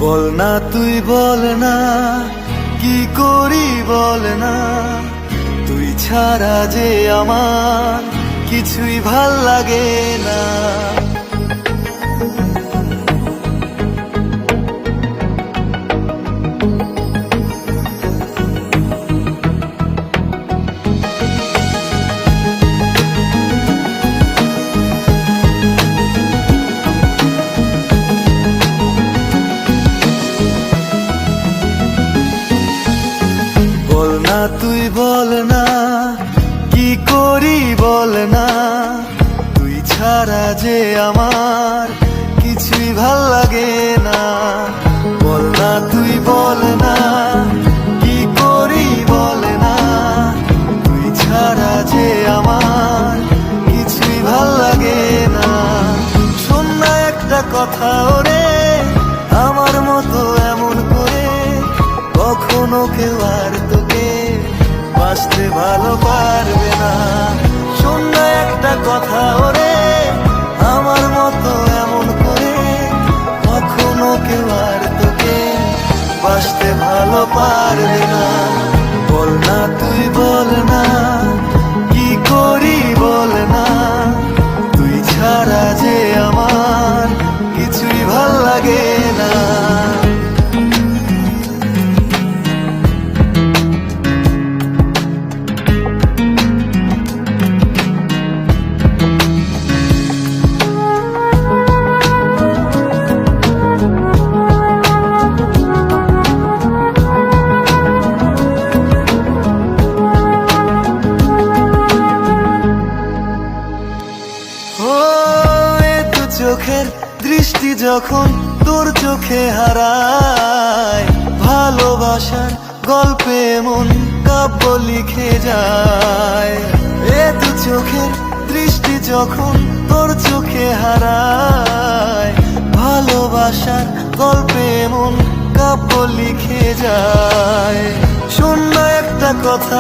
বল না তুই বল না, কি করি বল না, তুই ছাড়া যে আমার কিছুই ভাল লাগে না। বল না তুই বল না, কি করি বল না, তুই ছাড়া যে আমার কিছুই ভাল লাগে না। বল না তুই বল না, কি করি বল না, তুই ছাড়া যে আমার কিছুই ভাল লাগে না। শোন না একটা কথা ওরে, আমার মতো এমন করে কখনো কেউ আর তোকে বাঁচতে ভালো পারবে না। শোন না একটা কথা ওরে, আমার মতো এমন করে কখনো কেউ আর তোকে বাঁচতে ভালো পারবে না। বল না তুই বল না, কি করি বল না, তুই ছাড়া যে আমার কিছুই ভাল লাগে না। চোখের দৃষ্টি যখন তোর চোখে হারায়, ভালোবাসার গল্পে মন কাব্য লিখে যায়। এ দু চোখের দৃষ্টি যখন তোর চোখে হারায়, ভালোবাসার গল্পে মন কাব্য লিখে যায়। শোন না একটা কথা